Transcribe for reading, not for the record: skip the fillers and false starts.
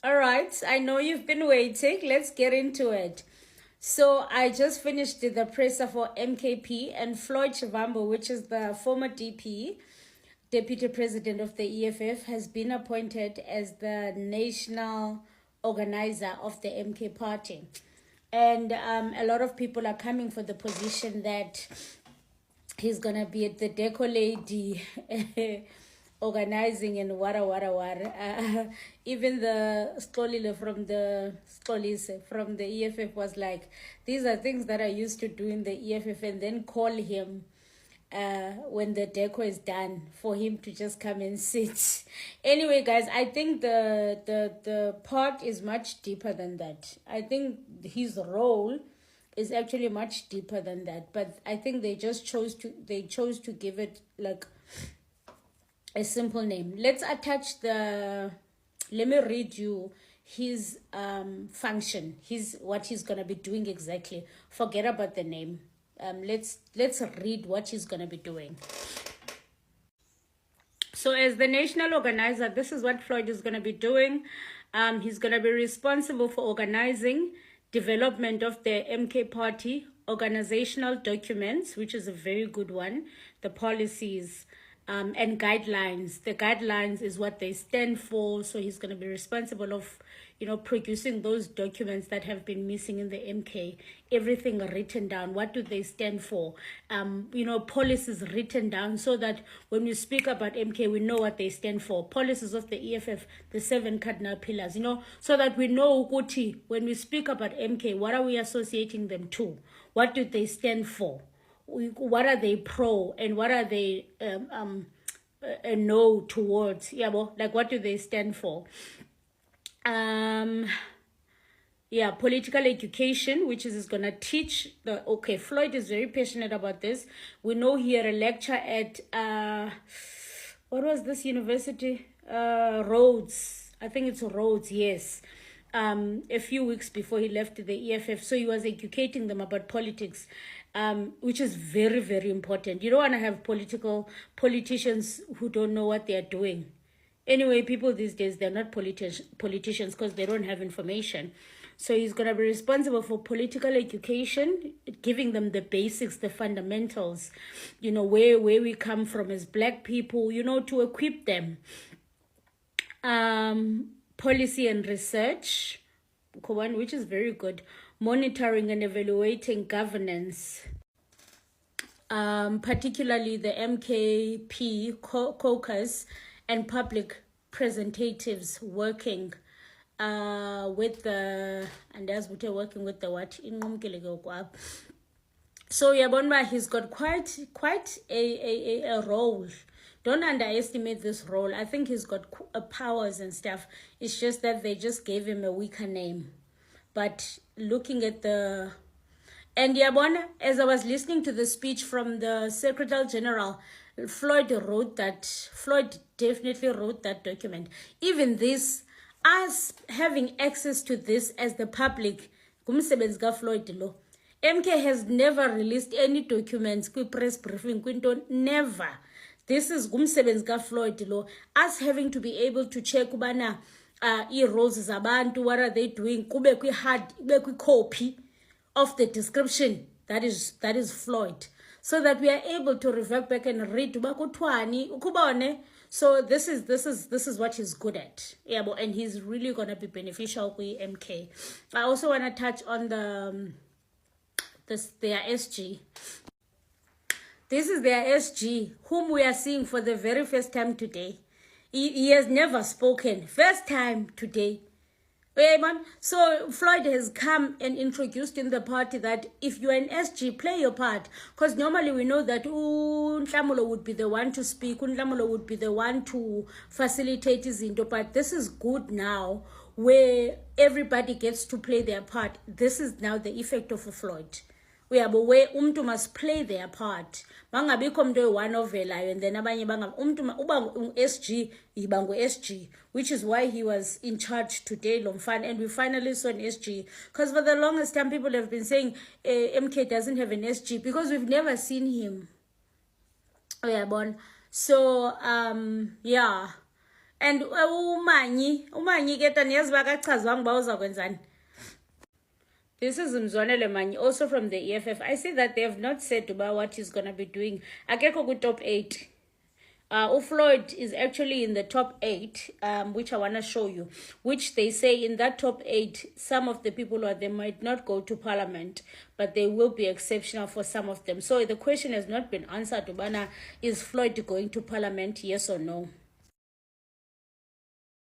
All right, I know you've been waiting. Let's get into it. So I just finished the presser for MKP and Floyd Shivambu, which is the former DP, Deputy President of the EFF, has been appointed as the national organizer of the MK party. And a lot of people are coming for the position that he's gonna be at the deco lady organizing and wara. Even the Stolile from the Stolise from the EFF was like, these are things that I used to do in the EFF, and then call him when the deco is done for him to just come and sit. Anyway, guys, I think the part is much deeper than that. I think his role is actually much deeper than that, but I think they chose to give it like a simple name. Let's attach the, let me read you his function, what he's gonna be doing exactly. Forget about the name. Let's read what he's gonna be doing. So as the national organizer, this is what Floyd is gonna be doing. He's gonna be responsible for organizing development of the MK party, organizational documents, which is a very good one, the policies, and guidelines. The guidelines is what they stand for. So he's going to be responsible of, producing those documents that have been missing in the MK. Everything written down. What do they stand for? Policies written down so that when we speak about MK, we know what they stand for. Policies of the EFF, the 7 cardinal pillars, so that we know when we speak about MK, what are we associating them to? What do they stand for? What are they pro and what are they a no towards? Yeah, well, like what do they stand for? Political education, which is going to teach Floyd is very passionate about this. We know he had a lecture at what was this university? Rhodes. I think it's Rhodes, yes. A few weeks before he left the EFF. So he was educating them about politics, which is very, very important. You don't want to have politicians who don't know what they're doing. Anyway, people these days, they're not politicians because they don't have information. So he's going to be responsible for political education, giving them the basics, the fundamentals, where we come from as Black people, to equip them. Policy and research, which is very good. Monitoring and evaluating governance, particularly the MKP caucus and public representatives working with the, and as we're working with the what in. So Yabonba, he's got quite a role. Don't underestimate this role. I think he's got powers and stuff. It's just that they just gave him a weaker name. But looking at the... And Yabona, as I was listening to the speech from the Secretary General, Floyd definitely wrote that document. Even this, us having access to this as the public, ngomsebenzi ka Floyd lo. MK has never released any documents, press briefing, never. This is ngomsebenzi ka Floyd lo. Us having to be able to check ubana roles zabantu, what are they doing? Kube kwi copy of the description. That is Floyd. So that we are able to revert back and read ukubone. So this is what he's good at. Yeah, and he's really gonna be beneficial with MK. I also wanna touch on their SG. This is their SG, whom we are seeing for the very first time today. He has never spoken. First time today. So Floyd has come and introduced in the party that if you're an SG, play your part. Because normally we know that Nhlamulo would be the one to speak, Nhlamulo would be the one to facilitate his into. But this is good now, where everybody gets to play their part. This is now the effect of Floyd. Where umntu must play their part. Mangabikho umuntu one ovelayo and then abanye umntu uba SG iba SG, which is why he was in charge today Lomfan, and we finally saw an SG, because for the longest time people have been saying MK doesn't have an SG because we've never seen him. So And umanyi ke taniyazi bakachazwanga uba uzakwenzani. This is Zizwele Manyi, also from the EFF. I see that they have not said about what he's going to be doing. Akekho ku top 8. Floyd is actually in the top 8, which I want to show you, which they say in that top 8, some of the people they might not go to parliament, but they will be exceptional for some of them. So the question has not been answered. Ubana, is Floyd going to parliament, yes or no?